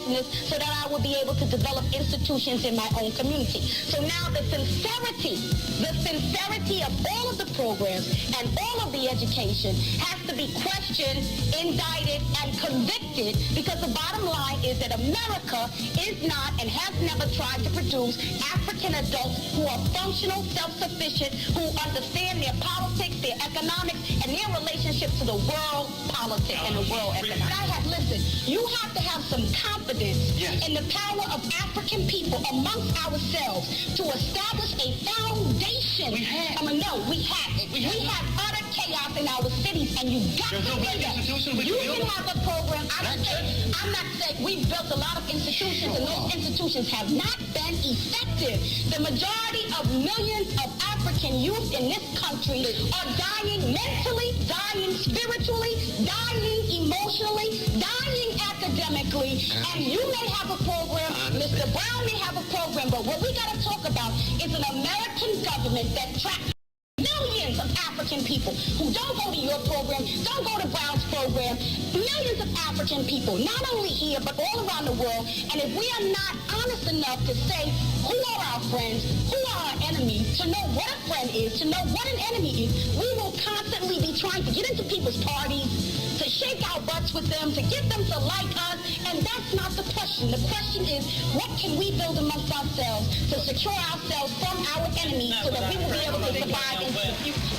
business so that I will be able to develop institutions in my own community. So now the sincerity of all of the programs and all of the education has to be questioned, indicted, and convicted, because the bottom line is that America is not and has never tried to produce African adults who are functional, self-sufficient, who understand their politics, their economics, and their relationship to the world politics and the world economics. Listen, you have to have some confidence in the power of African people amongst ourselves to establish a foundation. We have it. We have utter chaos in our cities, and you got to do that. You can have a program. I'm not saying we've built a lot of institutions, and those institutions have not been effective. The majority of millions of African youth in this country are dying mentally, dying spiritually, dying emotionally, dying academically, and you may have a program, Mr. Brown may have a program, but what we got to talk about is an American government that tracks millions of African people who don't go to your program, don't go to Brown's program, millions of African people, not only here, but all around the world. And if we are not honest enough to say who are our friends, who are our enemies, to know what a friend is, to know what an enemy is, we will constantly be trying to get into people's parties, to shake our butts with them, to get them to like us, and that's not the question. The question is, what can we build amongst ourselves to secure ourselves from our enemies so that we will be able to survive into the future?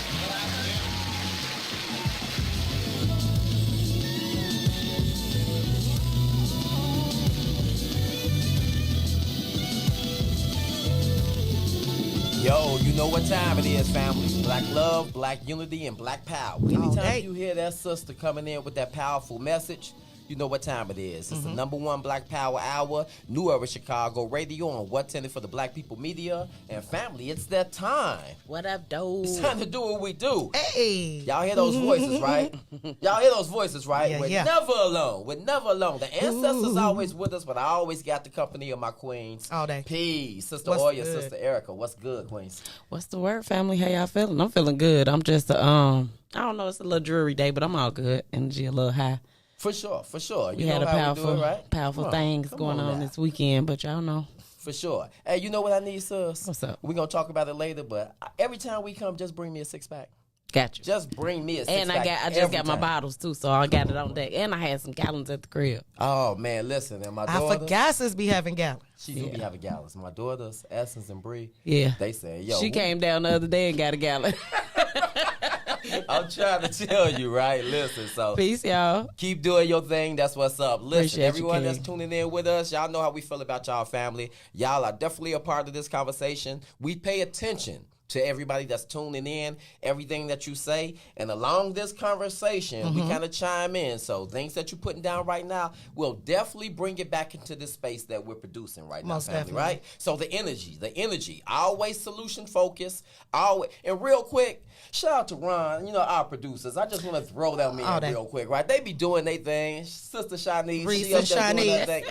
Yo, you know what time it is, family. Black love, black unity, and black power. Anytime you hear that sister coming in with that powerful message, you know what time it is. It's the #1 Black Power Hour, New Era Chicago Radio on What's In It for the Black People Media. And family, it's that time. What up, though? It's time to do what we do. Hey. Y'all hear those voices, right? Y'all hear those voices, right? We're never alone. We're never alone. The ancestors always with us, but I always got the company of my queens. All day. Peace. Sister Oya, Sister Erica. What's good, queens? What's the word, family? How y'all feeling? I'm feeling good. I'm just, I don't know, it's a little dreary day, but I'm all good. Energy a little high. For sure. We had a powerful things going on this weekend, but y'all know. For sure. Hey, you know what I need, sis? What's up? We're going to talk about it later, but every time we come, just bring me a six-pack. Got you. Just bring me a six-pack. And I just got my bottles, too, so I got it on deck. And I had some gallons at the crib. Oh, man, listen. And my daughter, I forgot sis be having gallons. She do be having gallons. My daughters, Essence and Bree, they say, yo. She came down the other day and got a gallon. I'm trying to tell you, right? Listen, so. Peace, y'all. Keep doing your thing. That's what's up. Listen, Appreciate everyone you, that's tuning in with us, y'all know how we feel about y'all family. Y'all are definitely a part of this conversation. We pay attention to everybody that's tuning in, everything that you say. And along this conversation, we kind of chime in. So things that you're putting down right now, we'll definitely bring it back into the space that we're producing right now, family, definitely. right? So the energy, always solution focused, always. And real quick, shout out to Ron, our producers. I just want to throw them in real quick, right? They be doing their thing. Sister Shanice, Reese she and up there doing her Shanice. thing.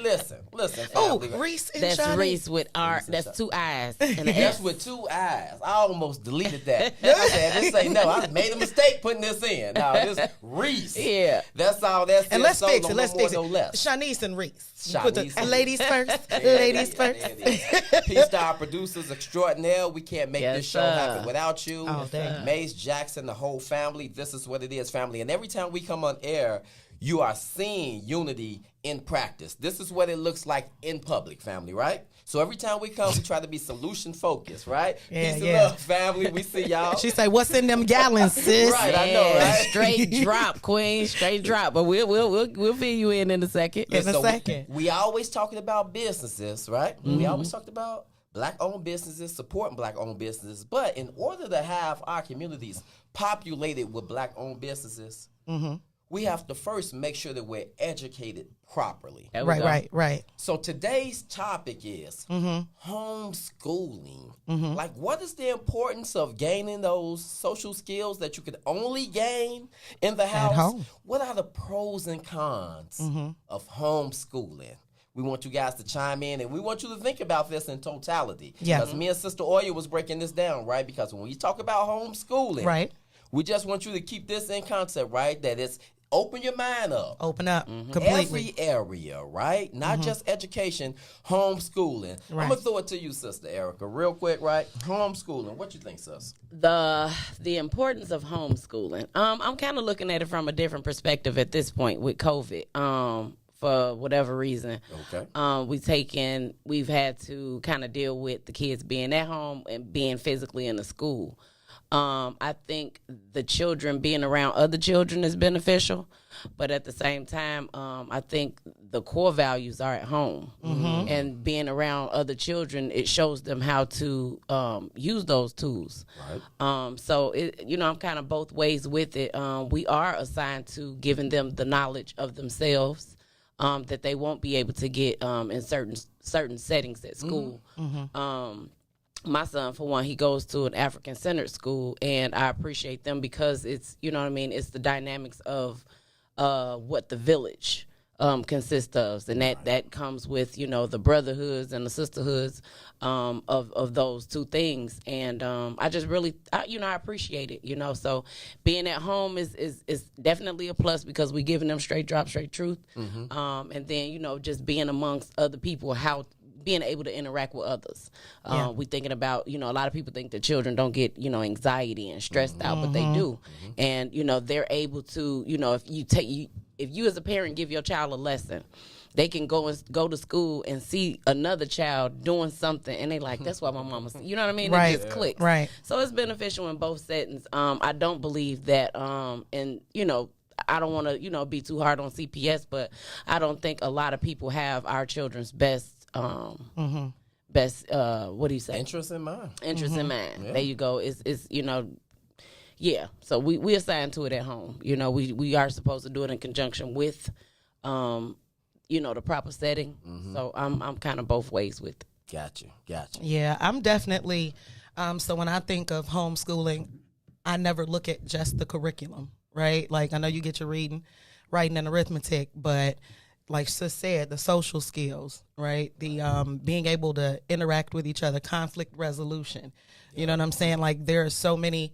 Listen, Oh, family. Reese and That's Shanice. Reese with R. Reese and That's Shanice. 2 eyes. And an That's S. with 2 eyes. I almost deleted that. I said, this ain't no. I made a mistake putting this in. Now, this Reese. Yeah. That's all. That's And it. let's So, fix no it. Let's more, fix no it. less. Shanice and Reese. Shanice Put the and ladies first. Yeah, Ladies there first. it is. Peace to our producers extraordinaire. We can't make Yes, this show sir. happen without you. Oh, dang. Mace Jackson, the whole family. This is what it is, family. And every time we come on air, you are seeing unity in practice. This is what it looks like in public, family, right? So every time we come, we try to be solution focused, right? Yeah, Peace and yeah. love, family. We see y'all. She say, "What's in them gallons, sis?" Right, I know, right? Straight drop, queen. Straight drop. But we'll fill you in a second. In a So second. we always talking about businesses, right? We always talked about black-owned businesses, supporting black-owned businesses. But in order to have our communities populated with black-owned businesses, we have to first make sure that we're educated properly. There we go. Right. So today's topic is homeschooling. Like, what is the importance of gaining those social skills that you could only gain in the house? home. What are the pros and cons of homeschooling? We want you guys to chime in, and we want you to think about this in totality. Yeah. Because me and Sister Oya was breaking this down, right? Because when we talk about homeschooling, Right. we just want you to keep this in concept, right? That it's open your mind up. Open up Mm-hmm. completely. Every area, right? Not just education, homeschooling. I'm Right. gonna throw it to you, Sister Erica, real quick, right? Homeschooling. What you think, sis? The importance of homeschooling. I'm kind of looking at it from a different perspective at this point with COVID. For whatever reason, Okay. we've had to kind of deal with the kids being at home and being physically in the school. I think the children being around other children is beneficial, but at the same time, I think the core values are at home, and being around other children, it shows them how to use those tools. Right. So I'm kind of both ways with it. We are assigned to giving them the knowledge of themselves that they won't be able to get in certain settings at school. My son, for one, he goes to an African-centered school, and I appreciate them because it's, it's the dynamics of what the village consists of, and that comes with, the brotherhoods and the sisterhoods of those two things. And I just really, I appreciate it, so being at home is definitely a plus because we're giving them straight drop, straight truth. And then, just being amongst other people, being able to interact with others. We thinking about, a lot of people think that children don't get, anxiety and stressed out, but they do. And, they're able to, if you as a parent give your child a lesson, they can go to school and see another child doing something, and they like, that's why my mama said, you know what I mean? Right. It just clicks. Right. So it's beneficial in both settings. I don't believe that, I don't want to, be too hard on CPS, but I don't think a lot of people have our children's best, what do you say? Interest in mind. Interest in mind. Yeah. There you go. It's yeah. So we assign to it at home. We are supposed to do it in conjunction with, the proper setting. So I'm kind of both ways with it. Gotcha. Yeah, I'm definitely. So when I think of homeschooling, I never look at just the curriculum, right? Like I know you get your reading, writing, and arithmetic, but like Sis said, the social skills, right? The being able to interact with each other, conflict resolution. You know what I'm saying? Like there are so many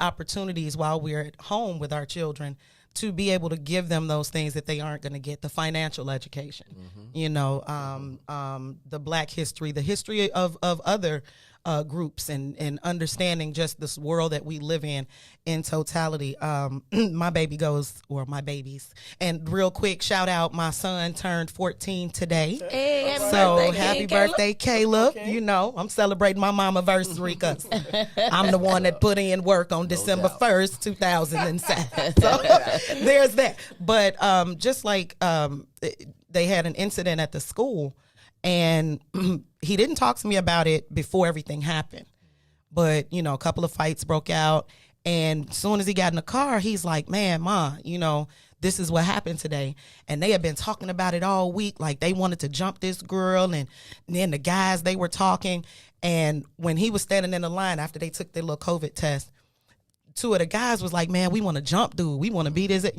opportunities while we're at home with our children to be able to give them those things that they aren't going to get, the financial education, the Black history, the history of other groups and understanding just this world that we live in totality. My babies. And real quick, shout out, my son turned 14 today. Hey, Happy birthday, Caleb. Okay. I'm celebrating my mama anniversary because I'm the one that put in work on December doubt. 1st, 2007. So there's that. But just like they had an incident at the school, and he didn't talk to me about it before everything happened. But, a couple of fights broke out. And as soon as he got in the car, he's like, man, Ma, this is what happened today. And they had been talking about it all week. Like they wanted to jump this girl. And then the guys, they were talking. And when he was standing in the line after they took their little COVID test, two of the guys was like, man, we want to jump dude. We want to beat his,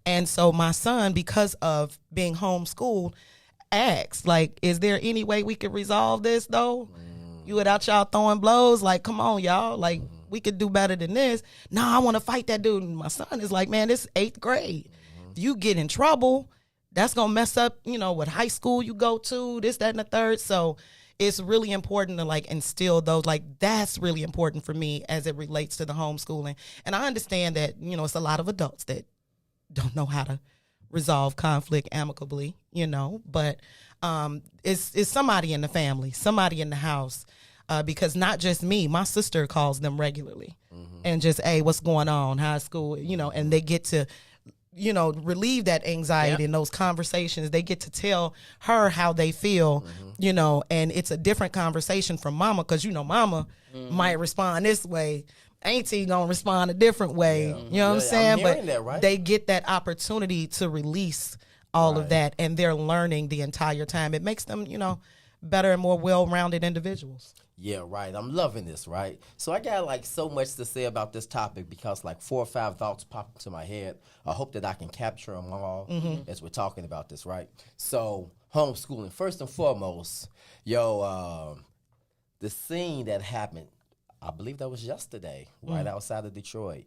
And so my son, because of being homeschooled, asked, like, is there any way we could resolve this though? You without y'all throwing blows, like, come on, y'all, like, we could do better than this. No, I want to fight that dude. And my son is like, man, this is 8th grade. If you get in trouble, that's gonna mess up, what high school you go to, this, that, and the third. So it's really important to like instill those, like that's really important for me as it relates to the homeschooling. And I understand that, it's a lot of adults that don't know how to resolve conflict amicably, but it's somebody in the family, somebody in the house, because not just me, my sister calls them regularly and just, hey, what's going on? How's school? And they get to, relieve that anxiety in those conversations. They get to tell her how they feel, and it's a different conversation from mama because, mama might respond this way. Auntie gonna respond a different way. You know what I'm saying? But that, right? they get that opportunity to release all of that, and they're learning the entire time. It makes them, better and more well-rounded individuals. Yeah, right. I'm loving this, right? So I got like so much to say about this topic because like 4 or 5 thoughts pop into my head. I hope that I can capture them all as we're talking about this, right? So homeschooling, first and foremost, the scene that happened, I believe that was yesterday, right outside of Detroit.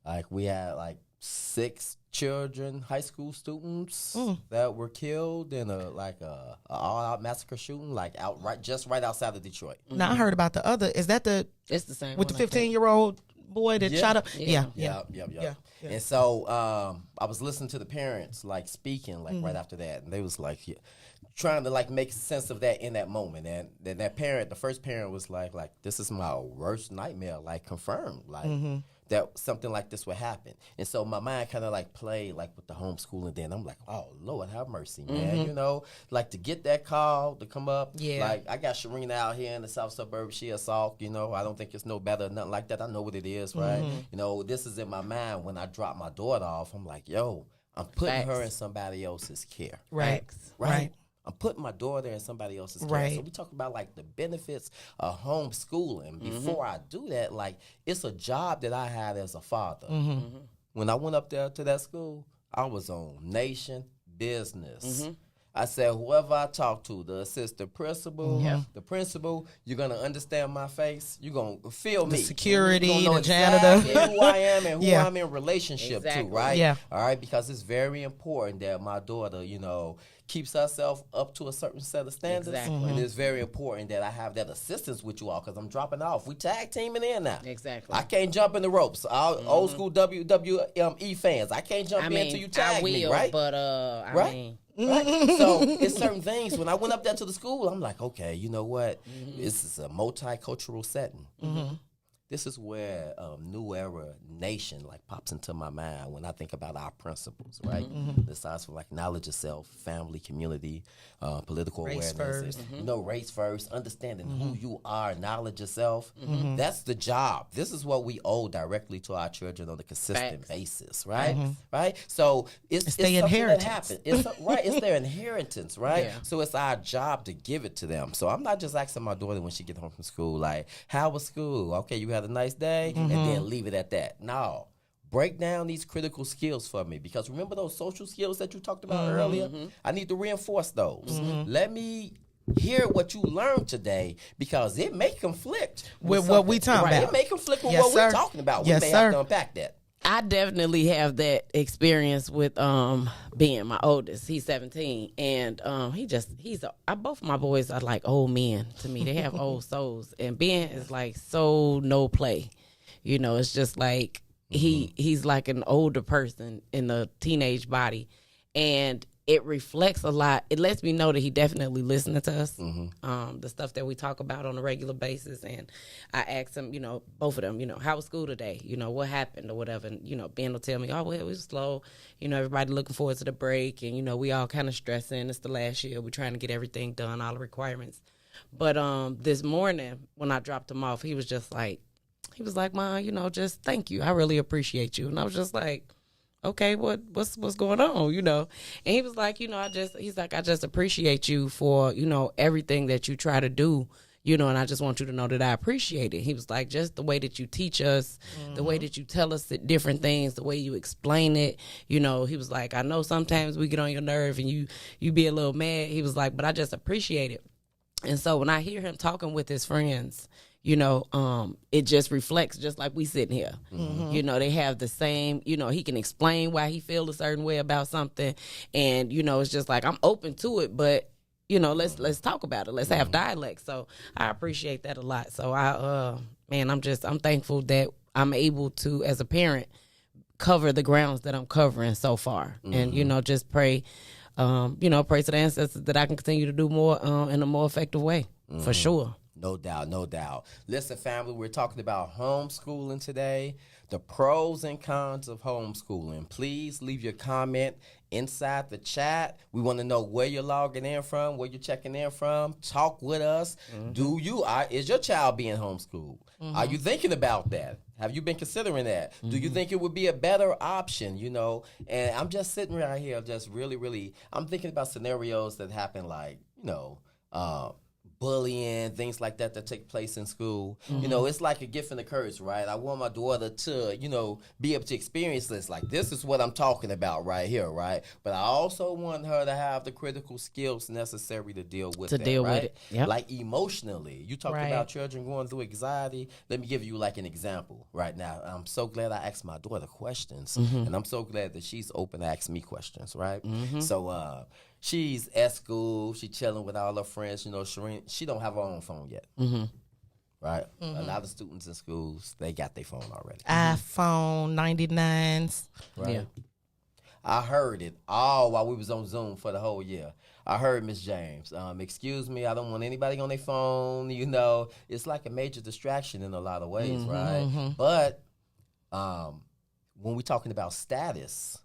Like we had like 6 children, high school students that were killed in a all-out massacre shooting, like just right outside of Detroit. Now I heard about the other. Is that the It's the same with the one, I think. 15-year-old boy that shot up? Yeah. Yeah. Yeah. And so I was listening to the parents like speaking like right after that, and they was like trying to like make sense of that in that moment. And then the first parent was like this is my worst nightmare, like confirmed, like that something like this would happen. And so my mind kind of like played like with the homeschooling. Then I'm like, oh Lord, have mercy, man. You know, like to get that call to come up. Yeah. Like I got Sharina out here in the south suburb. She a Salk, you know. I don't think it's no better, nothing like that. I know what it is, right? You know, this is in my mind when I drop my daughter off. I'm like, yo, I'm putting her in somebody else's care. Right. Right. I'm putting my daughter in somebody else's care. Right. So we talk about like the benefits of homeschooling. Before I do that, like it's a job that I had as a father. When I went up there to that school, I was on Nation Business. I said, whoever I talk to, the assistant principal, the principal, you're going to understand my face. You're going to feel me. security, You're gonna know the janitor. exactly who I am and who Yeah. I'm in relationship to, Exactly. right? Yeah. All right, because it's very important that my daughter, you know, keeps herself up to a certain set of standards. Exactly. And it's very important that I have that assistance with you all because I'm dropping off. We tag teaming in now. Exactly. I can't jump in the ropes. Old school WWE fans, I can't jump in until you tag I will, me, right? but Right? mean, Right? So it's certain things. When I went up there to the school, I'm like, okay, you know what? This is a multicultural setting. This is where New Era Nation like pops into my mind when I think about our principles, right? This starts from like knowledge of self, family, community, political Race awareness, first. you know, race first, understanding who you are, knowledge of self. That's the job. This is what we owe directly to our children on a consistent Facts. basis, right? Right. So it's their something that inheritance. happens. It's their inheritance, right? Yeah. So it's our job to give it to them. So I'm not just asking my daughter when she get home from school, like, how was school? Okay, you had a nice day, and then leave it at that. No. Break down these critical skills for me because remember those social skills that you talked about earlier? I need to reinforce those. Let me hear what you learned today because it may conflict With what we something, talking right? about. It may conflict with Yes, what sir. we're talking about. Yes, we may sir. have to unpack that. I definitely have that experience with being my oldest. He's 17, and both of my boys are like old men to me. They have old souls, and Ben is like so no play. You know, it's just like he's like an older person in a teenage body, and it reflects a lot. It lets me know that he definitely listening to us, the stuff that we talk about on a regular basis. And I asked him, you know, both of them, you know, how was school today? You know, what happened or whatever. And, you know, Ben will tell me, oh, well, it was slow. You know, everybody looking forward to the break. And, you know, we all kind of stressing. It's the last year. We're trying to get everything done, all the requirements. But this morning when I dropped him off, he was like, Ma, you know, just thank you. I really appreciate you. And I was just like, okay, what's going on, you know? And he was like, you know, I just appreciate you for, you know, everything that you try to do, you know, and I just want you to know that I appreciate it. He was like, just the way that you teach us, the way that you tell us different things, the way you explain it, you know, he was like, I know sometimes we get on your nerve and you be a little mad. He was like, but I just appreciate it. And so when I hear him talking with his friends, you know, it just reflects just like we sitting here. You know, they have the same, you know, he can explain why he feel a certain way about something. And, you know, it's just like, I'm open to it, but, you know, let's talk about it. Let's have dialect. So I appreciate that a lot. So I'm thankful that I'm able to, as a parent, cover the grounds that I'm covering so far. And, you know, just pray, you know, pray to the ancestors that I can continue to do more in a more effective way, for sure. No doubt, no doubt. Listen, family, we're talking about homeschooling today, the pros and cons of homeschooling. Please leave your comment inside the chat. We want to know where you're logging in from, where you're checking in from. Talk with us. Is your child being homeschooled? Are you thinking about that? Have you been considering that? Do you think it would be a better option, you know? And I'm just sitting right here just really, I'm thinking about scenarios that happen like, you know, bullying, things like that take place in school. You know, it's like a gift and a curse, right? I want my daughter to, you know, be able to experience this. Like, this is what I'm talking about right here, right? But I also want her to have the critical skills necessary to deal with it. Yep. Like, emotionally. You talked about children going through anxiety. Let me give you, like, an example right now. I'm so glad I asked my daughter questions, and I'm so glad that she's open to ask me questions, right? So, she's at school. She chilling with all her friends. You know, Shireen, she don't have her own phone yet. Right? A lot of students in schools, they got their phone already. iPhone 99s. Right? Yeah. I heard it all while we was on Zoom for the whole year. I heard Miss James, excuse me, I don't want anybody on their phone. You know, it's like a major distraction in a lot of ways, right? But when we're talking about status,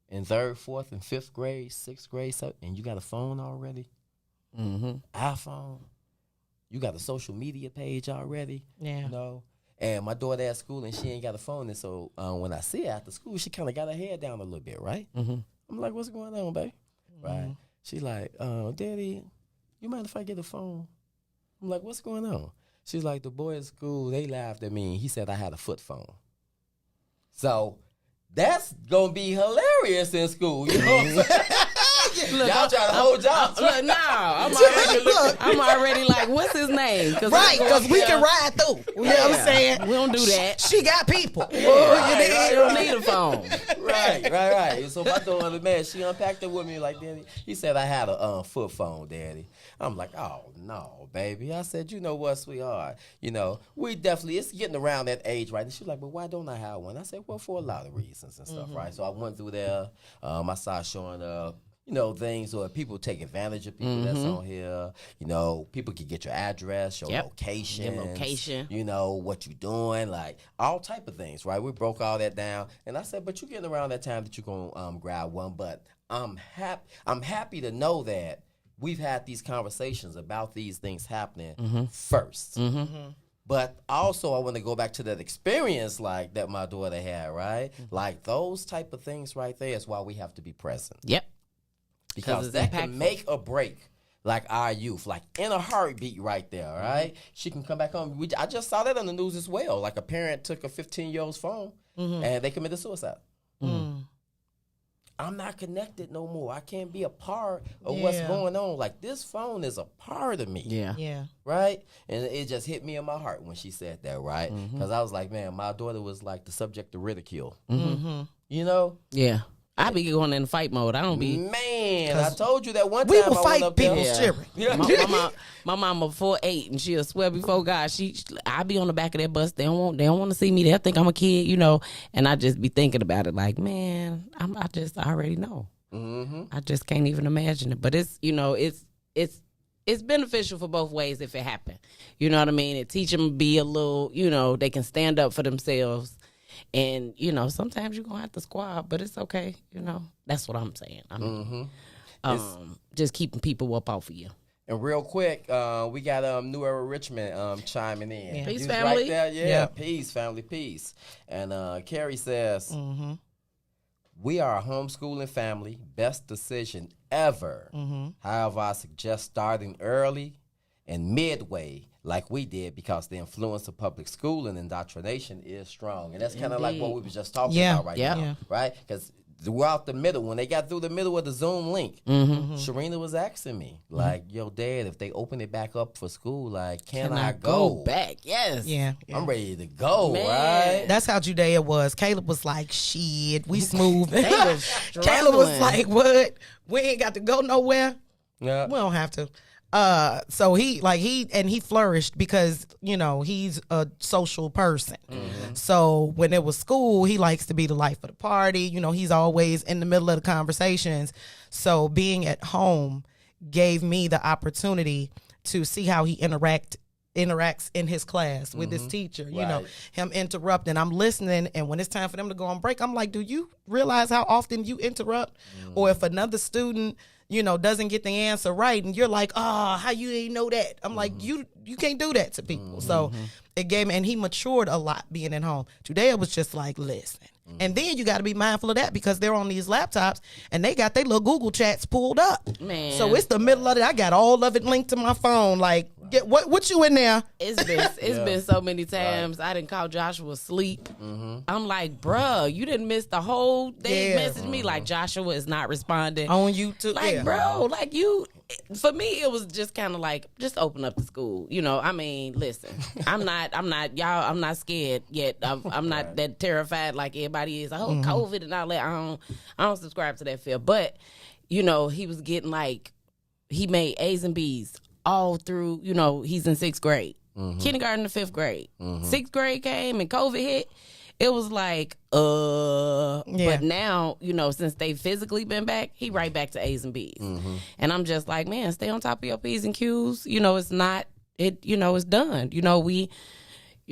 in 3rd, 4th, and 5th grade, 6th grade, and you got a phone already, iPhone, you got a social media page already, you know. And my daughter at school, and she ain't got a phone, and so when I see her after school, she kind of got her head down a little bit, right? I'm like, what's going on, babe? Right? She like, Daddy, you mind if I get a phone? I'm like, what's going on? She's like, the boy at school, they laughed at me. He said I had a foot phone. So that's gonna be hilarious in school. You know what I'm saying? Y'all try to hold y'all. Look, no, I'm already like, what's his name? Right, because we can ride through. You know what I'm saying? We don't do that. She got people. She don't need a phone. Right. So my daughter, man, she unpacked it with me like, Daddy, he said I had a foot phone, Daddy. I'm like, oh, no, baby. I said, you know what, sweetheart? You know, we definitely, it's getting around that age, right? And she's like, but why don't I have one? I said, well, for a lot of reasons and stuff, right? So I went through there. I started showing up. You know, things where people take advantage of people that's on here. You know, people can get your address, your location. You know, what you doing, like all type of things, right? We broke all that down. And I said, but you're getting around that time that you're going to grab one. But I'm happy to know that we've had these conversations about these things happening first. But also, I want to go back to that experience like that my daughter had, right? Like those type of things right there is why we have to be present. Yep. Because that can make or break, like, our youth, like, in a heartbeat right there, right? She can come back home. I just saw that on the news as well. Like, a parent took a 15-year-old's phone, and they committed suicide. I'm not connected no more. I can't be a part of what's going on. Like, this phone is a part of me. Yeah. Right? And it just hit me in my heart when she said that, right? Because I was like, man, my daughter was, like, the subject of ridicule. You know? Yeah. I be going in fight mode. I don't be. Man, I told you that one time. We will I fight went up people's there. children. My mama 4'8", and she'll swear before God. I be on the back of that bus. They don't want to see me. They'll think I'm a kid, you know. And I just be thinking about it, like, man, I already know. I just can't even imagine it. But it's, you know, it's beneficial for both ways if it happen. You know what I mean? It teach them to be a little, you know, they can stand up for themselves. And, you know, sometimes you're going to have to squab, but it's okay. You know, that's what I'm saying. I mean, just keeping people up off of you. And real quick, we got New Era Richmond chiming in. Yeah. Peace, He's family. right there. Yeah, peace, family, peace. And Carrie says, we are a homeschooling family. Best decision ever. However, I suggest starting early and midway like we did, because the influence of public school and indoctrination is strong. And that's kind of like what we were just talking about right now, right? Because throughout the middle, when they got through the middle of the Zoom link, Sharina was asking me, like, yo, Dad, if they open it back up for school, like, can I go back? Yes. Yeah. I'm ready to go, Man. right? That's how Judea was. Caleb was like, shit, we smooth. They was Caleb was struggling. like, what? We ain't got to go nowhere. Yeah. We don't have to. So he flourished because, you know, he's a social person. So when it was school, he likes to be the life of the party. You know, he's always in the middle of the conversations. So being at home gave me the opportunity to see how he interacts in his class with his teacher, you know, him interrupting. I'm listening, and when it's time for them to go on break, I'm like, do you realize how often you interrupt? Or if another student, you know, doesn't get the answer right, and you're like, oh, how you ain't know that? I'm like, you you can't do that to people. So it gave me, and he matured a lot being at home. Today it was just like, listen. And then you got to be mindful of that because they're on these laptops and they got their little Google chats pulled up. Man. So it's the middle of it. I got all of it linked to my phone. Like, what you in there? It's been so many times I didn't call Joshua asleep. I'm like, bruh, you didn't miss the whole day. Message me like Joshua is not responding On YouTube. like bro, like you. For me, it was just kind of like, just open up the school. You know, I mean, listen, I'm not scared yet. I'm not that terrified like everybody is. COVID and all that. I don't subscribe to that fear. But, you know, he was getting like, he made A's and B's all through, you know, he's in 6th grade. Kindergarten to 5th grade. 6th grade came and COVID hit. It was like, but now, you know, since they physically been back, he right back to A's and B's. And I'm just like, man, stay on top of your P's and Q's. You know, it's not, you know, it's done. You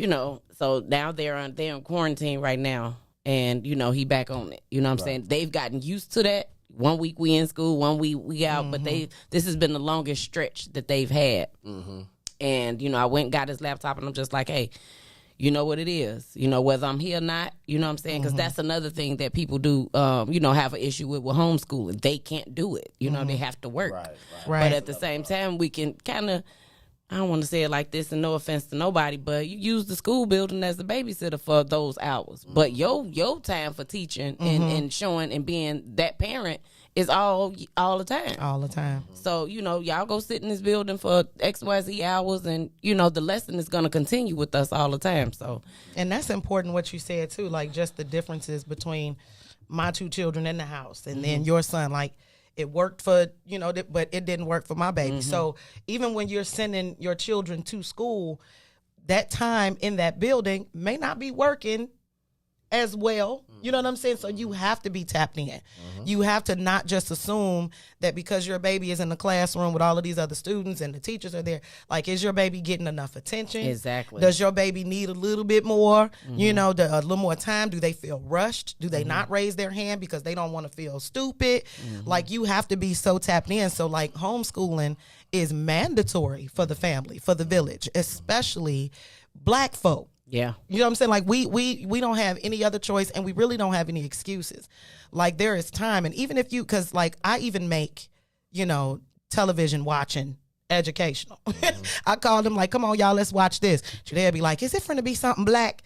know, so now they're in quarantine right now. And, you know, he back on it. You know what I'm saying? They've gotten used to that. 1 week we in school, 1 week we out. But this has been the longest stretch that they've had. And, you know, I went and got his laptop and I'm just like, hey, you know what it is, you know, whether I'm here or not, you know what I'm saying? Because that's another thing that people do, you know, have an issue with homeschooling. They can't do it. You know, they have to work. Right. But at the same time, we can kind of, I don't want to say it like this and no offense to nobody, but you use the school building as a babysitter for those hours. But your time for teaching and showing and being that parent is all the time. All the time. So, you know, y'all go sit in this building for XYZ hours and, you know, the lesson is going to continue with us all the time. So, and that's important what you said too, like just the differences between my 2 children in the house and then your son. Like it worked for, you know, but it didn't work for my baby. So even when you're sending your children to school, that time in that building may not be working as well. You know what I'm saying? So you have to be tapped in. You have to not just assume that because your baby is in the classroom with all of these other students and the teachers are there, like, is your baby getting enough attention? Exactly. Does your baby need a little bit more, you know, a little more time? Do they feel rushed? Do they not raise their hand because they don't want to feel stupid? Like, you have to be so tapped in. So, like, homeschooling is mandatory for the family, for the village, especially Black folk. yeah. You know what I'm saying? Like we don't have any other choice and we really don't have any excuses. Like there is time. And even if cause like I even make, you know, television watching educational. I call them like, come on, y'all, let's watch this. They'll be like, is it finna be something black?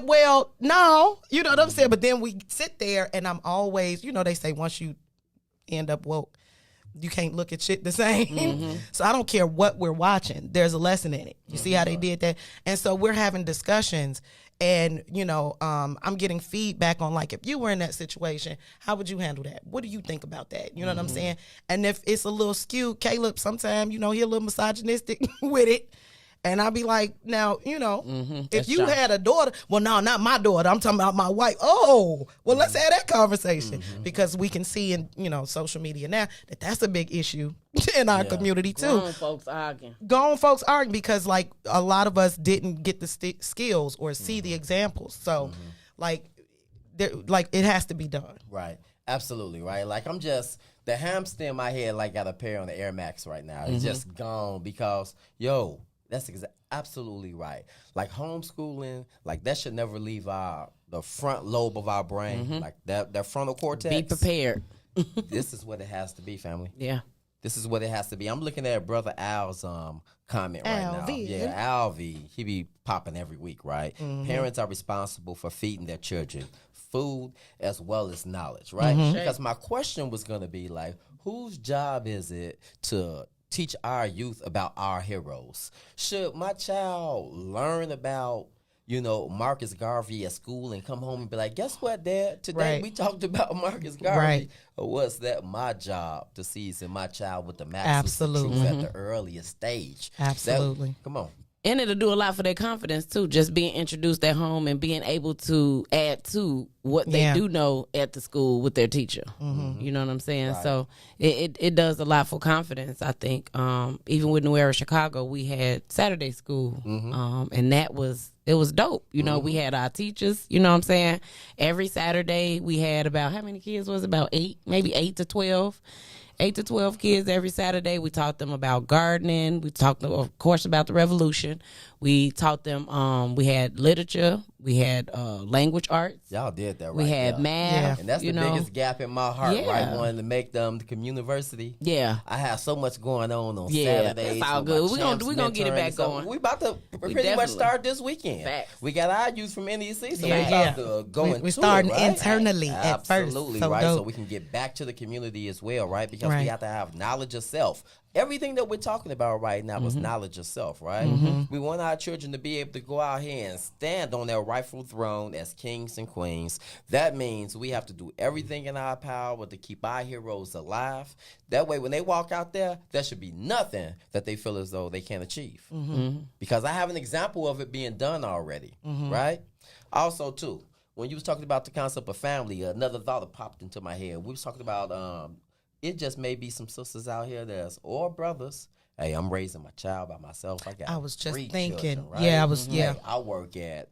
Well, no, you know what I'm saying? But then we sit there and I'm always, you know, they say once you end up woke, you can't look at shit the same. So I don't care what we're watching. There's a lesson in it. You see how they did that? And so we're having discussions and, you know, I'm getting feedback on like, if you were in that situation, how would you handle that? What do you think about that? You know what I'm saying? And if it's a little skewed, Caleb, sometimes, you know, he a little misogynistic with it. And I'll be like, now, you know, if you had a daughter, well, no, not my daughter. I'm talking about my wife. Oh, well, let's have that conversation because we can see in, you know, social media now that that's a big issue in our community too. Grown folks arguing. Grown folks arguing because like a lot of us didn't get the skills or see the examples. So like it has to be done. Right. Absolutely. Right. Like I'm just, the hamster in my head like got a pair on the Air Max right now. It's just gone because, that's absolutely right. Like homeschooling, like that should never leave the front lobe of our brain, like that frontal cortex. Be prepared. This is what it has to be, family. Yeah. This is what it has to be. I'm looking at Brother Al's comment right now. Alvy. Yeah, Alvy. He be popping every week, right? Parents are responsible for feeding their children food as well as knowledge, right? Because my question was going to be like, whose job is it to teach our youth about our heroes? Should my child learn about, you know, Marcus Garvey at school and come home and be like, guess what, Dad? Today we talked about Marcus Garvey. Right. Or was that my job to season my child with the maximum truth at the earliest stage? Absolutely. Come on. And it'll do a lot for their confidence too, just being introduced at home and being able to add to what they do know at the school with their teacher. You know what I'm saying? Right. So it does a lot for confidence, I think. Even with New Era Chicago, we had Saturday school, and it was dope. You know, we had our teachers, you know what I'm saying? Every Saturday we had about, how many kids was it? About 8, maybe 8 to 12. 8 to 12 kids every Saturday. We taught them about gardening. We talked, of course, about the revolution. We taught them, we had literature. We had language arts. Y'all did that right. We had there. math. And that's the biggest gap in my heart, Yeah. right? Wanting to make them the community. Yeah. I have so much going on Yeah, Saturdays. that's all with my good. champs We gonna get it mentoring back and stuff. going. We about to pretty much definitely. start this weekend. Facts. We got our youth from NEC, so Yeah, we yeah. about to go We- into we starting it, right? internally at first. Absolutely, So right? So dope. we can get back to the community as well, right? Because we Right. have to have knowledge of self. Everything that we're talking about right now is knowledge of self, right? We want our children to be able to go out here and stand on their rightful throne as kings and queens. That means we have to do everything in our power to keep our heroes alive. That way, when they walk out there should be nothing that they feel as though they can't achieve. Because I have an example of it being done already, right? Also, too, when you was talking about the concept of family, another thought that popped into my head. We was talking about it just may be some sisters out here or brothers. Hey, I'm raising my child by myself. I was just 3 thinking. children, right? Yeah, I was. Yeah. Hey, I work at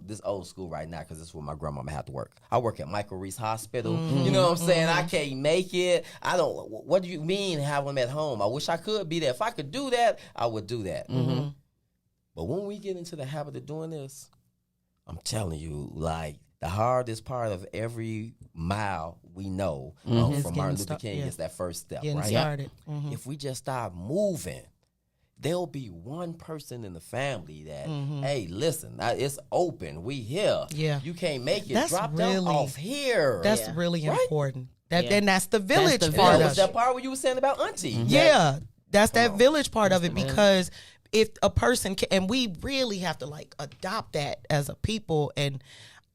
this old school right now because this is where my grandmama had to work. I work at Michael Reese Hospital. You know what I'm saying? I can't make it. I don't. What do you mean have them at home? I wish I could be there. If I could do that, I would do that. But when we get into the habit of doing this, I'm telling you, like, the hardest part of every mile we know Is from getting Martin Luther start- King yeah. is that first step, Getting right? started. If we just start moving, there'll be one person in the family that, hey, listen, it's open. We here. Yeah. You can't make it. That's Drop them really- off here. That's Yeah. really Right? important. That Yeah. and that's the village the part That village. was of that it. part where you were saying about Auntie. Yeah, that's that on. village part of it because if a person can, and we really have to like adopt that as a people. And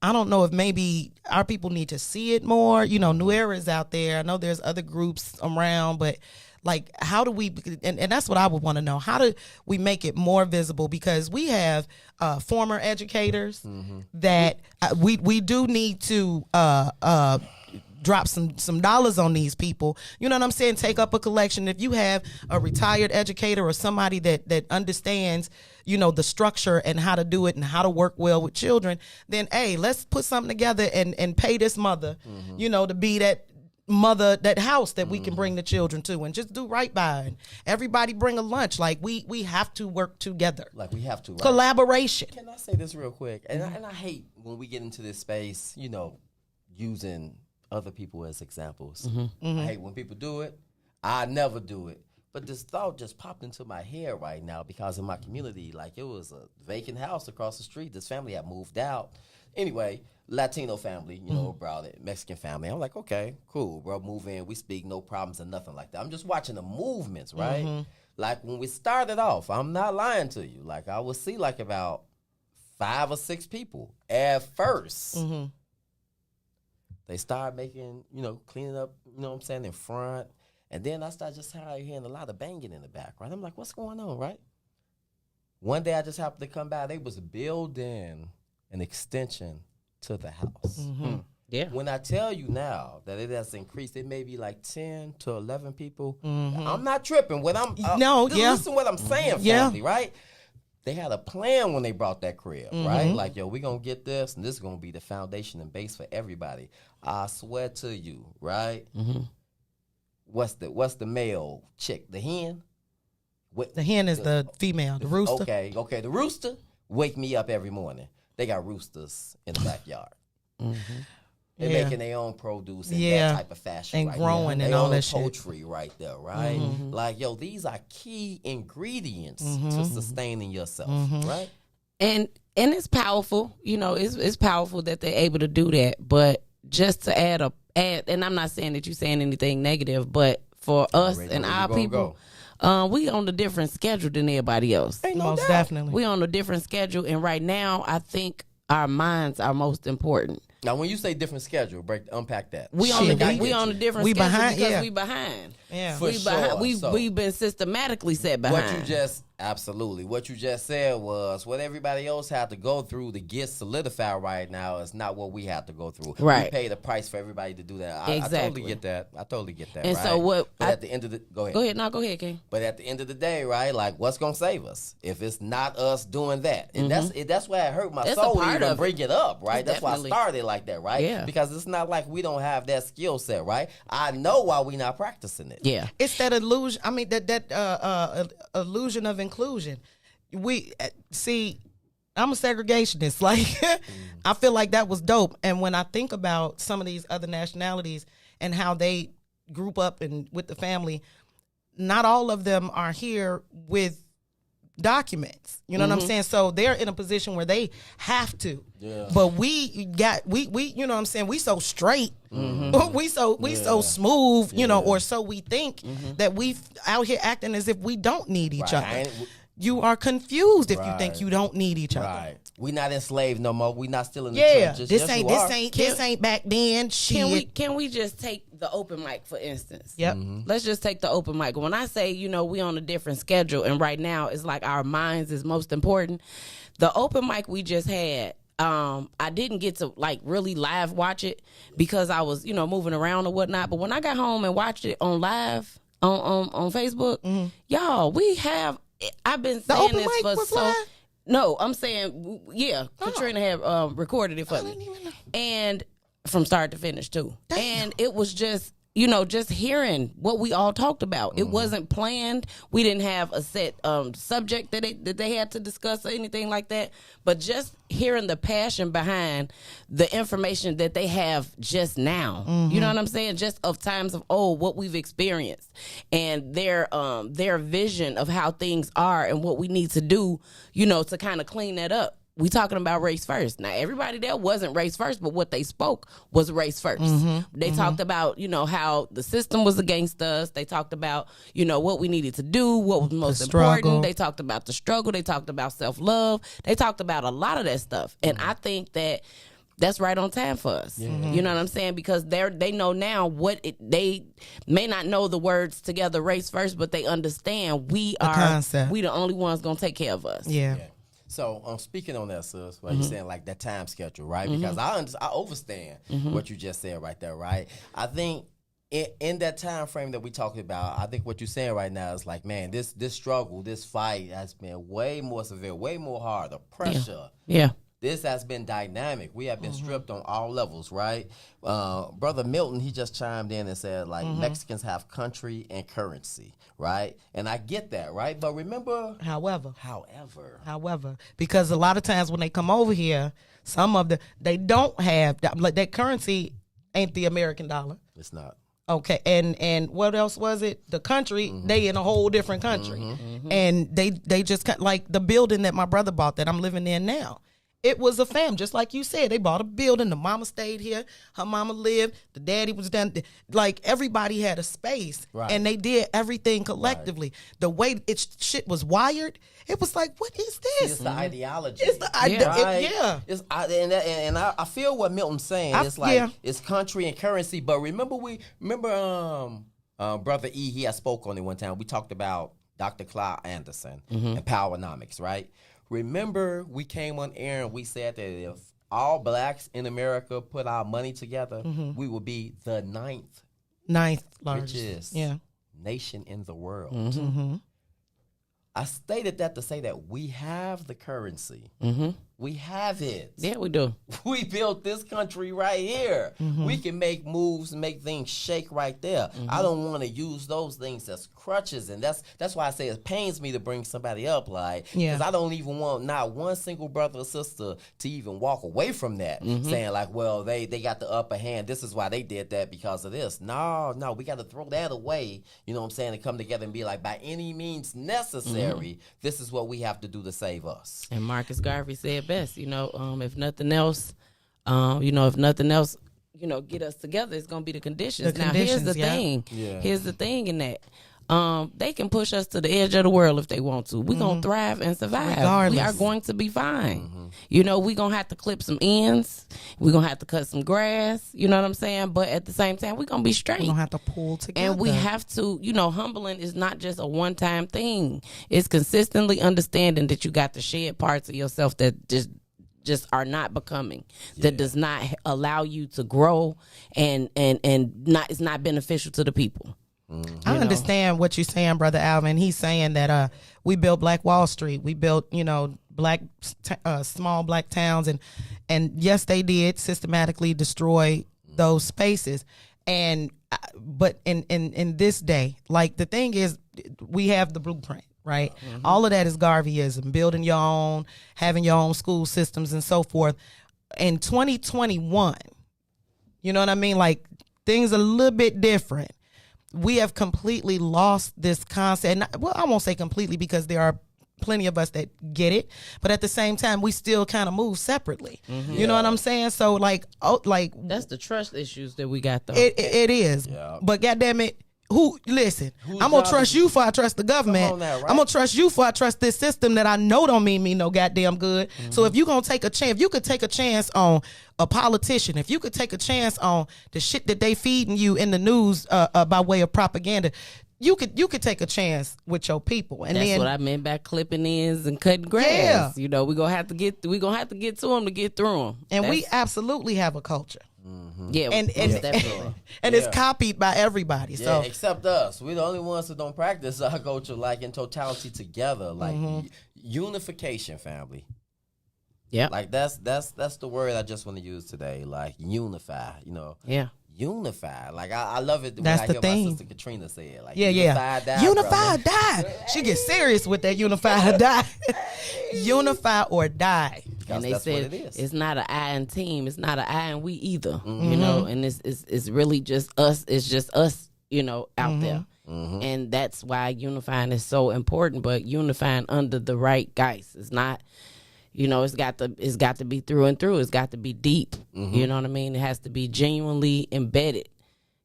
I don't know if maybe our people need to see it more. You know, New Era is out there. I know there's other groups around, but like, how do we? And that's what I would want to know. How do we make it more visible? Because we have former educators that we do need to drop some dollars on these people. You know what I'm saying? Take up a collection. If you have a retired educator or somebody that understands, you know, the structure and how to do it and how to work well with children, then hey, let's put something together and pay this mother, you know, to be that mother, that house that we can bring the children to and just do right by. And everybody bring a lunch. Like we have to work together. Like we have to. Right? Collaboration. Can I say this real quick? And I hate when we get into this space, you know, using other people as examples. I hate when people do it. I never do it. But this thought just popped into my head right now because in my community, like it was a vacant house across the street. This family had moved out. Anyway, Latino family, you know, brought it, Mexican family. I'm like, okay, cool, bro, move in. We speak, no problems or nothing like that. I'm just watching the movements, right? Like when we started off, I'm not lying to you. Like I would see like about 5 or 6 people at first. They started making, you know, cleaning up, you know what I'm saying, in front. And then I started just hearing a lot of banging in the back, right? I'm like, what's going on, right? One day I just happened to come by. They was building an extension to the house. Yeah. When I tell you now that it has increased, it may be like 10 to 11 people. I'm not tripping. What I'm No, just yeah. listen what I'm saying, Yeah. family, right? They had a plan when they brought that crib, right? Like, yo, we gonna get this, and this is gonna be the foundation and base for everybody. I swear to you, right? What's the male chick? The hen? The hen is the female, the rooster. Okay. The rooster wake me up every morning. They got roosters in the backyard. They're Yeah. making their own produce in Yeah. that type of fashion. And right growing there. and They all own that shit. poultry right there, right? Like, yo, these are key ingredients to sustaining yourself, right? And it's powerful, you know, it's powerful that they're able to do that. But just to add, and I'm not saying that you're saying anything negative, but for us Already and know where our you gonna people, we on a different schedule than everybody else. Ain't no Most doubt. definitely. We on a different schedule, and right now, I think our minds are most important. Now, when you say different schedule, unpack that. We I on think I we get on you. a different We schedule behind, because yeah. we behind. Yeah. For we behind. sure. So- We've been systematically set behind. What you just absolutely what you just said was what everybody else had to go through to get solidified right now is not what we have to go through. Right. We pay the price for everybody to do that. I Exactly. totally get that. I totally get that. And right? so what But I- at the end of the go ahead. Go ahead, no, go ahead, King. But at the end of the day, right? Like, what's gonna save us if it's not us doing that? And that's why it hurt my It's a soul to part even of bring it up, right? It's That's why I definitely- started like that, right? Yeah. Because it's not like we don't have that skill set, right? I know why we not practicing it. Yeah. It's that illusion. I mean, that illusion of inclusion. We see. I'm a segregationist. Like, I feel like that was dope. And when I think about some of these other nationalities and how they group up and with the family, not all of them are here with documents. You know what I'm saying? So they're in a position where they have to. Yeah. But we you know what I'm saying? We so straight. We so smooth, you know, or so we think that we out here acting as if we don't need each other. You are confused if you think you don't need each other. Right. We not enslaved no more. We not still in the trenches. This ain't back then. Can we just take the open mic for instance? Yep. Let's just take the open mic. When I say, you know, we on a different schedule and right now it's like our minds is most important. The open mic we just had, I didn't get to like really live watch it because I was, you know, moving around or whatnot. But when I got home and watched it on live on Facebook, y'all, I've been saying this for so. Live? No, I'm saying Katrina had recorded it for me, and from start to finish too. Damn. And it was just, you know, just hearing what we all talked about. It wasn't planned. We didn't have a set subject that they had to discuss or anything like that. But just hearing the passion behind the information that they have just now. You know what I'm saying? Just of times of old, what we've experienced, and their vision of how things are and what we need to do, you know, to kind of clean that up. We talking about race first. Now, everybody there wasn't race first, but what they spoke was race first. They talked about, you know, how the system was against us. They talked about, you know, what we needed to do, what was most important. They talked about the struggle. They talked about self-love. They talked about a lot of that stuff. And I think that that's right on time for us. You know what I'm saying? Because they know now they may not know the words together, race first, but they understand we the only ones going to take care of us. Yeah. So, speaking on that, sis, what you're saying, like that time schedule, right? Because I understand what you just said right there, right? I think in that time frame that we talking about, I think what you're saying right now is like, man, this struggle, this fight has been way more severe, way more hard. The pressure. Yeah. This has been dynamic. We have been stripped on all levels, right? Brother Milton, he just chimed in and said, like, Mexicans have country and currency, right? And I get that, right? But remember... However, because a lot of times when they come over here, they don't have... Like, that currency ain't the American dollar. It's not. Okay, and what else was it? The country, they in a whole different country. And they just... Like, the building that my brother bought that I'm living in now. It was a fam, just like you said. They bought a building. The mama stayed here. Her mama lived. The daddy was down. Like, everybody had a space. Right. And they did everything collectively. Right. The way shit was wired, it was like, what is this? It's the ideology. It's the idea. And I feel what Milton's saying. It's like, it's country and currency. But remember Brother E, he had spoke on it one time. We talked about Dr. Clyde Anderson and Powernomics, right? Remember, we came on air and we said that if all blacks in America put our money together, we would be the ninth largest nation in the world. I stated that to say that we have the currency. We have it. Yeah, we do. We built this country right here. We can make moves and make things shake right there. I don't want to use those things as crutches, and that's why I say it pains me to bring somebody up, like, because I don't even want not one single brother or sister to even walk away from that, saying like, well, they got the upper hand. This is why they did that because of this. No, we got to throw that away. You know what I'm saying? And come together and be like, by any means necessary, this is what we have to do to save us. And Marcus Garvey said best, you know, if nothing else, get us together, it's gonna be the conditions. Now, here's the thing. Here's the thing in that. They can push us to the edge of the world if they want to. We're going to thrive and survive. Regardless. We are going to be fine. You know, we're going to have to clip some ends. We're going to have to cut some grass. You know what I'm saying? But at the same time, we're going to be straight. We're going to have to pull together. And we have to, humbling is not just a one-time thing. It's consistently understanding that you got to shed parts of yourself that just are not becoming, that does not allow you to grow and it's not beneficial to the people. I understand what you're saying, Brother Alvin. He's saying that we built Black Wall Street. We built, black small black towns, and yes, they did systematically destroy those spaces. And but in this day, like the thing is, we have the blueprint, right? All of that is Garveyism, building your own, having your own school systems and so forth. In 2021, you know what I mean? Like things are a little bit different. We have completely lost this concept. Well, I won't say completely because there are plenty of us that get it, but at the same time, we still kind of move separately. You know what I'm saying? So like That's the trust issues that we got though. it is. Yeah. But goddamn it, I'm gonna job trust is- you before I trust the government. Come on now, right? I'm gonna trust you before I trust this system that I know don't mean me no goddamn good. So if you gonna take a chance, if you could take a chance on a politician, if you could take a chance on the shit that they feeding you in the news by way of propaganda, you could take a chance with your people. And That's then what I meant by clipping ends and cutting grass. Yeah. You know, we're gonna have to get to them to get through them. and we absolutely have a culture. Yeah, And definitely. and it's copied by everybody. Yeah, So except us. We're the only ones that don't practice our culture like in totality together, like unification, family. Yeah. Like that's the word I just want to use today. Like unify, Yeah. unify. Like I love it when That's I the hear thing. my sister Katrina say it. Like yeah. unify, Unify, brother. die. She gets serious with that unify or die. Unify or die. Because And they that's said what it is. it's not an I and team. It's not an I and we either. You know, and it's really just us. It's just us. You know, out there. And that's why unifying is so important. But unifying under the right guys. It's not. You know, it's got to be through and through. It's got to be deep. You know what I mean? It has to be genuinely embedded.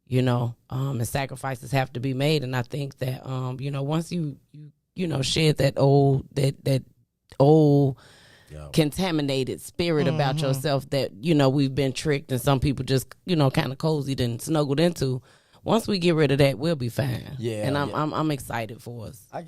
You know, and sacrifices have to be made. And I think that you know, once you shed that old contaminated spirit about yourself that, you know, we've been tricked and some people just, you know, kind of cozied and snuggled into. Once we get rid of that, we'll be fine. Yeah, And yeah. I'm excited for us. I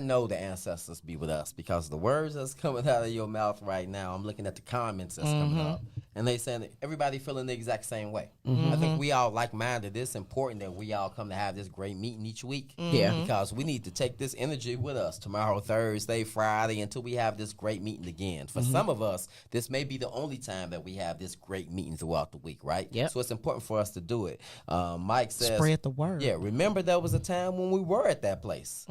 know the ancestors be with us because the words that's coming out of your mouth right now, I'm looking at the comments that's coming up, and they saying that everybody feeling the exact same way. I think we all like-minded. It's important that we all come to have this great meeting each week. Yeah. Because we need to take this energy with us tomorrow, Thursday, Friday, until we have this great meeting again. For some of us, this may be the only time that we have this great meeting throughout the week, right? Yep. So it's important for us to do it. Mike says, Spread the word. Yeah, remember there was a time when we were at that place.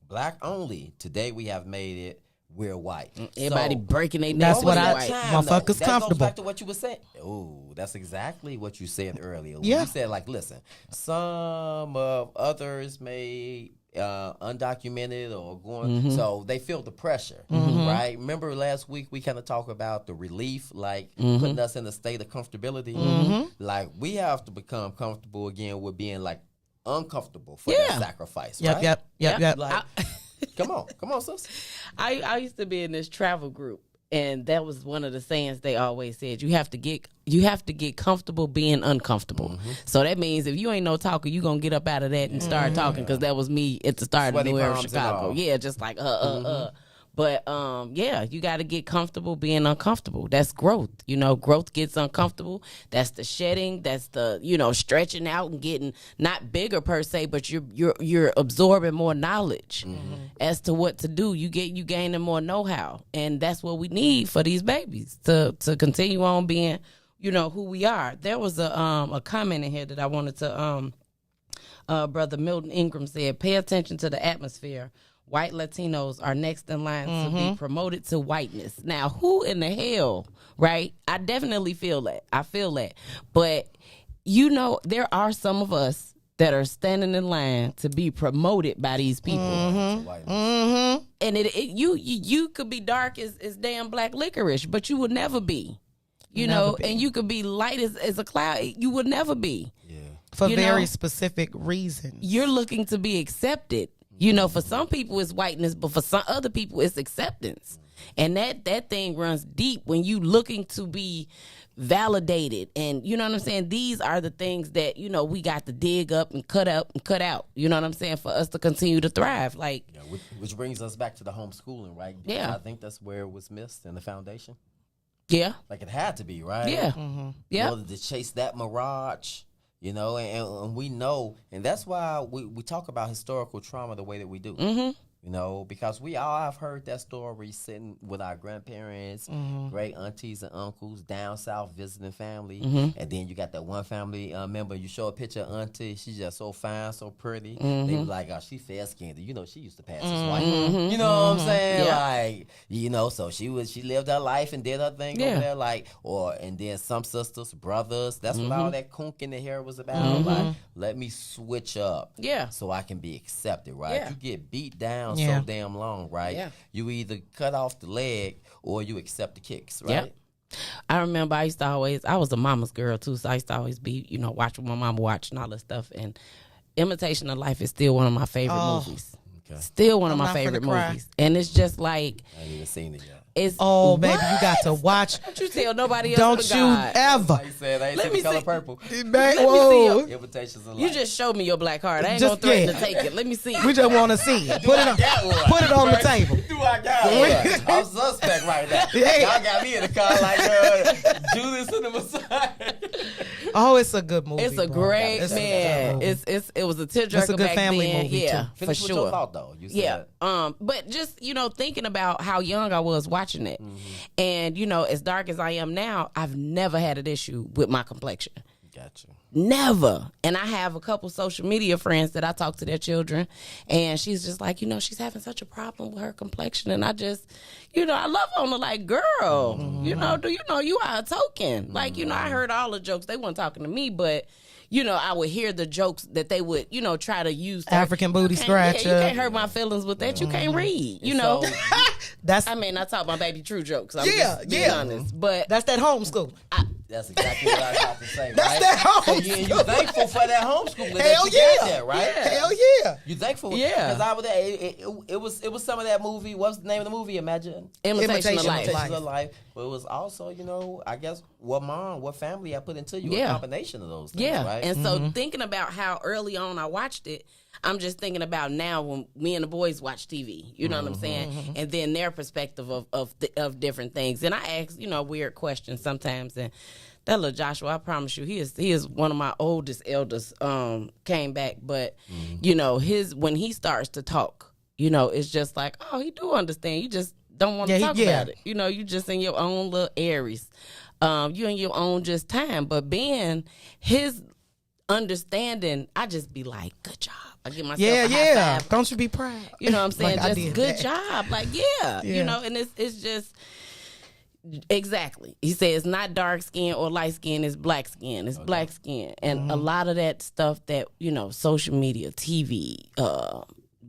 Black only. Today we have made it. We're white. Everybody So, breaking their That's necks what with I- white. motherfuckers that comfortable. goes back to what you were saying. Oh, that's exactly what you said earlier. Yeah. You said, like, listen, some of others may undocumented or going, so they feel the pressure, right? Remember last week we kind of talked about the relief, like putting us in a state of comfortability. Like we have to become comfortable again with being like uncomfortable for that sacrifice. Yep, right? yep. Like, come on, sis. I used to be in this travel group, and that was one of the sayings they always said. You have to get comfortable being uncomfortable. So that means if you ain't no talker, you gonna get up out of that and start talking, because that was me at the start Sweaty of New Era, palms and Chicago. all. Yeah, just like But yeah, you got to get comfortable being uncomfortable. That's growth. You know, growth gets uncomfortable. That's the shedding. That's the, you know, stretching out and getting not bigger per se, but you're absorbing more knowledge as to what to do. You gaining more know-how, and that's what we need for these babies to continue on being, you know, who we are. There was a comment in here that I wanted to Brother Milton Ingram said, pay attention to the atmosphere. White Latinos are next in line to be promoted to whiteness. Now, who in the hell, right? I definitely feel that. I feel that. But, you know, there are some of us that are standing in line to be promoted by these people. And you could be dark as damn black licorice, but you would never be. You know, and you could be light as a cloud. You would never be. Yeah. For You very know? specific reasons. You're looking to be accepted. You know, for some people it's whiteness, but for some other people it's acceptance. And that thing runs deep when you looking to be validated. And you know what I'm saying? These are the things that, you know, we got to dig up and cut out. You know what I'm saying? For us to continue to thrive. Like, Yeah, which brings us back to the homeschooling, right? Yeah. I think that's where it was missed in the foundation. yeah. Like it had to be, right? Yeah. Yeah. In order to chase that mirage, you know, and we know, and that's why we talk about historical trauma the way that we do. You You know, because we all have heard that story sitting with our grandparents, great aunties and uncles down south visiting family. And then you got that one family member, you show a picture of auntie, she's just so fine, so pretty. They be like, oh, she fair skinned. You know, she used to pass as white. You know what I'm saying? Yeah. Like, you know, so she lived her life and did her thing over there. Like, and then some sisters, brothers, that's what all that kunk in the hair was about. Like, let me switch up. Yeah. So I can be accepted, right? Yeah. You get beat down Yeah. so damn long, right? Yeah. You either cut off the leg or you accept the kicks, right? Yep. I remember I was a mama's girl too, so I used to always be, watch what my mama watched and all that stuff. And Imitation of Life is still one of my favorite movies. Okay. Still one of I'm my not favorite finna cry. movies. And it's just like, I ain't even seen it yet. it's. Oh, baby, What? you got to watch. Don't you tell nobody else. Don't but you God. ever. Like I said, I ain't Let seen me the color see. purple. Back, me see whoa. your- Invitations of You life. just showed me your black card. I ain't Just- gonna threaten yeah. to take it. Let me see. We just want to see it. Put it on. got one. Put it on the table. Do I got one? I'm suspect right now. Yeah. Y'all got me in the car like Judas and the Messiah. Oh, it's a good movie. It's a bro. great It's a good man. movie. It was a tearjerker It's a good back family then. movie, Yeah, too. for Finish with sure. your thought, though. You said Yeah. But just, thinking about how young I was watching it. And, as dark as I am now, I've never had an issue with my complexion. Gotcha. Never. And I have a couple social media friends that I talk to their children, and she's just like, she's having such a problem with her complexion. And I just, I love on her like, girl, do you know you are a token? Like, I heard all the jokes. They weren't talking to me, but I would hear the jokes that they would, try to use. African booty scratcher. Yeah, you can't hurt my feelings with that. You can't read, So, That's I mean, I talk my baby true jokes. I'm Yeah, just being yeah. honest. But that's that homeschool. that's exactly what I was about to say, That's right? that So you thankful for that homeschooling that Hell you got yeah. there, right? Hell yeah. You thankful? Yeah. Because I was there. It was some of that movie. What's the name of the movie? Imitation Imitation of Life. Imitations of Life. But it was also, I guess, what family I put into you. Yeah. A combination of those things, yeah. right? And so thinking about how early on I watched it, I'm just thinking about now when me and the boys watch TV. You know what I'm saying? And then their perspective of different things. And I ask, weird questions sometimes. And that little Joshua, I promise you, he is one of my oldest elders. Came back, but when he starts to talk, it's just like, oh, he do understand. You just don't want to talk about it. You just in your own little Aries. You in your own just time. But being his understanding, I just be like, good job. I give myself a high five. Don't you be proud? You know what I'm saying? Like I just did good that. job. Like, yeah. And it's just exactly. He said it's not dark skin or light skin, it's black skin. It's black skin. And a lot of that stuff that, social media, TV,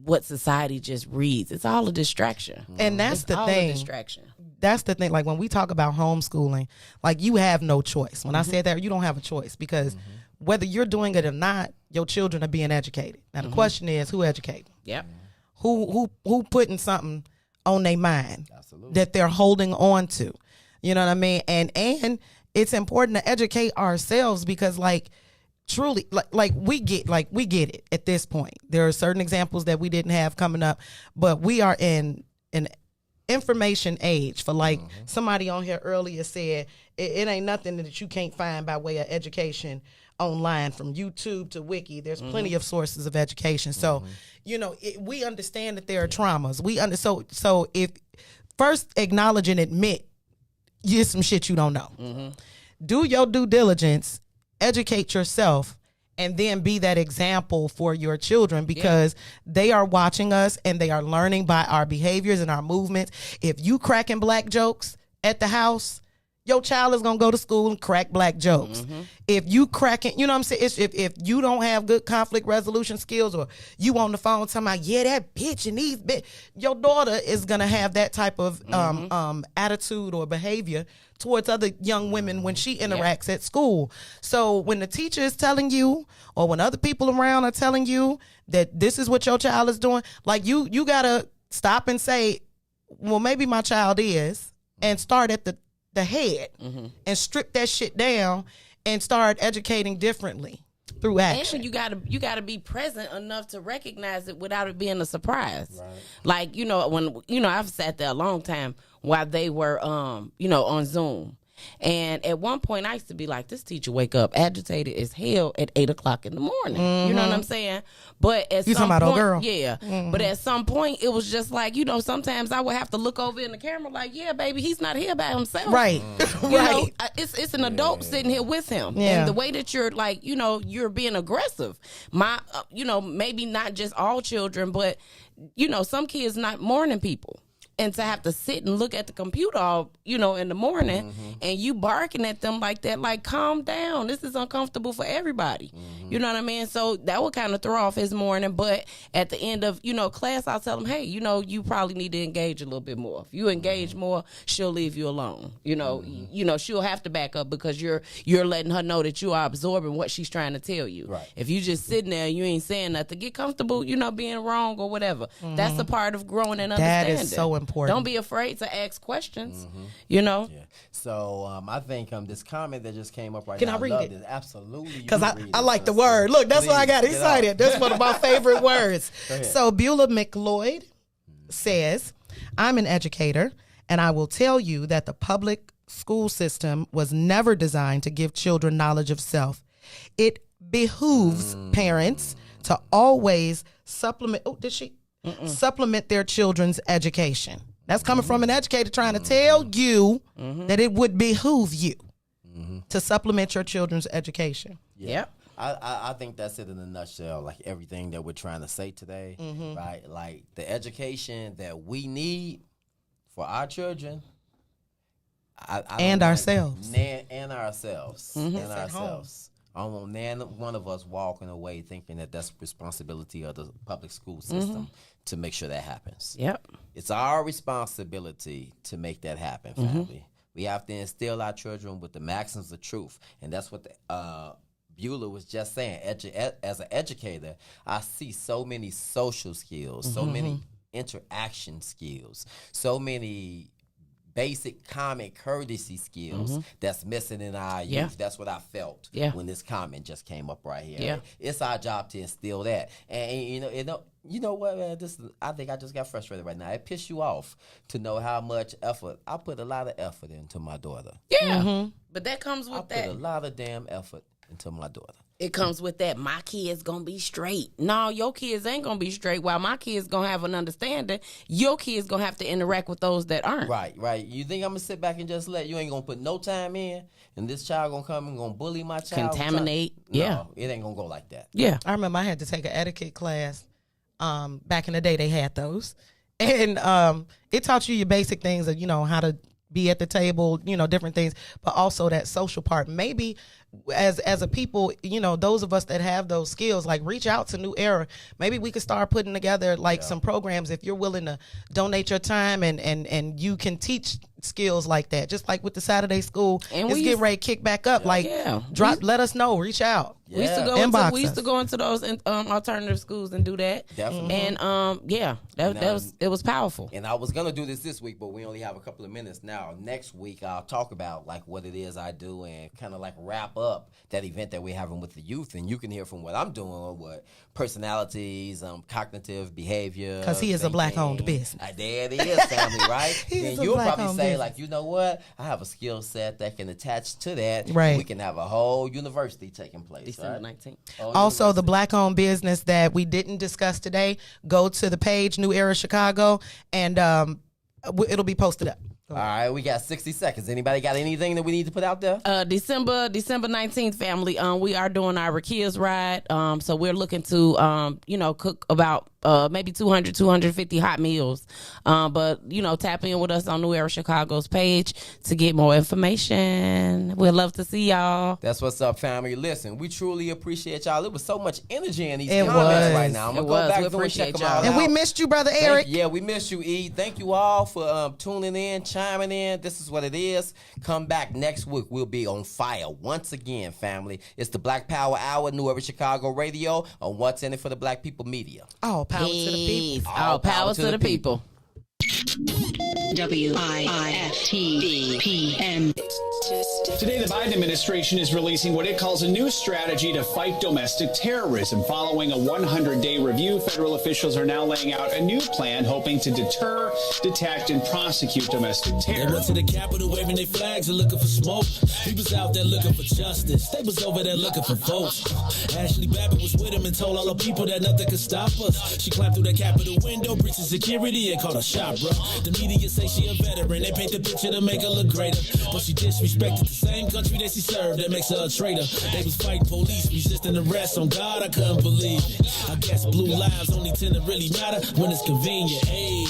what society just reads, it's all a distraction. And that's It's the all thing. a distraction. That's the thing. Like when we talk about homeschooling, like you have no choice. When I said that, you don't have a choice because whether you're doing it or not, your children are being educated. Now the question is, who educate them? Yep. Who putting something on their mind Absolutely. that they're holding on to? You know what I mean? And it's important to educate ourselves because truly like we get it at this point. There are certain examples that we didn't have coming up, but we are in an information age for somebody on here earlier said it ain't nothing that you can't find by way of education online, from YouTube to Wiki. There's plenty of sources of education. So, we understand that there are traumas. So if first acknowledge and admit you some shit you don't know. Do your due diligence, educate yourself, and then be that example for your children because they are watching us and they are learning by our behaviors and our movements. If you cracking black jokes at the house, your child is going to go to school and crack black jokes. If you cracking, you know what I'm saying? If you don't have good conflict resolution skills or you on the phone talking about, that bitch and these bitch, your daughter is going to have that type of attitude or behavior towards other young women when she interacts at school. So when the teacher is telling you or when other people around are telling you that this is what your child is doing, you got to stop and say, well, maybe my child is, and start at the head and strip that shit down and start educating differently through action. And you gotta be present enough to recognize it without it being a surprise. Right. When I've sat there a long time while they were on Zoom. And at one point, I used to be like, this teacher wake up agitated as hell at 8 o'clock in the morning. You know what I'm saying? But at You some talking about point, old girl? yeah. But at some point, it was just like, you know, sometimes I would have to look over in the camera like, yeah, baby, he's not here by himself. Right. You know, Right. it's an adult sitting here with him. Yeah. And the way that you're like, you know, you're being aggressive. My, you know, maybe not just all children, but, you know, some kids not morning people. And to have to sit and look at the computer all, you know, in the morning and you barking at them like that, like, calm down. This is uncomfortable for everybody. You know what I mean? So that would kind of throw off his morning. But at the end of, you know, class, I'll tell him, hey, you know, you probably need to engage a little bit more. If you engage more, she'll leave you alone. You know, she'll have to back up because you're letting her know that you are absorbing what she's trying to tell you. Right. If you just sitting there and you ain't saying nothing, get comfortable, you know, being wrong or whatever. That's a part of growing and That understanding. is so important. Don't be afraid to ask questions. You know, Yeah. So I think this comment that just came up right Can now. I read love it? This. Absolutely. Because I like the word. Look, that's why I got excited. That's one of my favorite words. ahead. So Beulah McLeod says, I'm an educator, and I will tell you that the public school system was never designed to give children knowledge of self. It behooves parents to always supplement. Oh, did she? Supplement their children's education. That's coming from an educator trying to tell you that it would behoove you to supplement your children's education. Yep. I think that's it in a nutshell. Like everything that we're trying to say today, right? Like the education that we need for our children, I And don't ourselves. and ourselves, and at ourselves. I don't want none one of us walking away thinking that that's responsibility of the public school system to make sure that happens. Yep. It's our responsibility to make that happen, family. We have to instill our children with the maxims of truth, and that's what Beulah was just saying. As an educator, I see so many social skills, so many interaction skills, so many basic common courtesy skills that's missing in our youth. Yeah. That's what I felt when this comment just came up right here. Yeah. It's our job to instill that. And you know what, man? I think I just got frustrated right now. It pissed you off to know how much effort. I put a lot of effort into my daughter. Yeah. But that comes I with put that. a lot of damn effort into my daughter. It comes with that. My kid's gonna be straight. No, your kids ain't gonna be straight. While my kids gonna have an understanding, your kids gonna have to interact with those that aren't. Right. You think I'm gonna sit back and just let you ain't gonna put no time in, and this child gonna come and gonna bully my child? Contaminate. No, Yeah. it ain't gonna go like that. Yeah. I remember I had to take an etiquette class. Back in the day, they had those, and it taught you your basic things of, you know, how to be at the table, you know, different things, but also that social part. Maybe as a people, you know, those of us that have those skills, like reach out to New Era. Maybe we could start putting together like some programs if you're willing to donate your time and you can teach skills like that. Just like with the Saturday school, And it's we getting used- ready to kick back up. Like drop, let us know, reach out. We used to Yeah. go Inbox into, we used us. to go into those alternative schools and do that. Definitely. And it was powerful. And I was gonna do this week, but we only have a couple of minutes now. Next week, I'll talk about like what it is I do and kind of like wrap up that event that we're having with the youth. And you can hear from what I'm doing, what personalities, cognitive behavior. 'Cause he is a black-owned thinking. business. There it is, family, right? He Then is a you'll probably black-owned say business. like, you know what? I have a skill set that can attach to that. Right. We can have a whole university taking place. December right? 19th. Also, the black-owned business that we didn't discuss today, go to the page New Era Chicago, and it'll be posted up. All right, we got 60 seconds. Anybody got anything that we need to put out there? December 19th, family. We are doing our Rakia's ride. So we're looking to, cook about maybe 250 hot meals. But, tap in with us on New Era Chicago's page to get more information. We'd love to see y'all. That's what's up, family. Listen, we truly appreciate y'all. It was so much energy in these It comments was. right now. I'm It going to was. go back We through and check appreciate them all y'all. And we out. missed you, Brother Eric. Yeah, we missed you, E. Thank you all for tuning in, chiming in. This is what it is. Come back next week. We'll be on fire once again, family. It's the Black Power Hour, New Era Chicago Radio on What's In It for the Black People Media. All power to the people. Peace. All power to the people. WIIFTV PM. Just Today, the Biden administration is releasing what it calls a new strategy to fight domestic terrorism. Following a 100-day review, federal officials are now laying out a new plan hoping to deter, detect, and prosecute domestic terror. They went to the Capitol waving their flags and looking for smoke. He was out there looking for justice. They was over there looking for votes. Ashley Babbitt was with him and told all the people that nothing could stop us. She climbed through the Capitol window, breached security, and called a shot, bro. The media say she a veteran. They paint the picture to make her look greater. But she disrespected the same country that she served. That makes her a traitor. They was fighting police, resisting arrest. On God, I couldn't believe it. I guess blue lives only tend to really matter when it's convenient. Hey.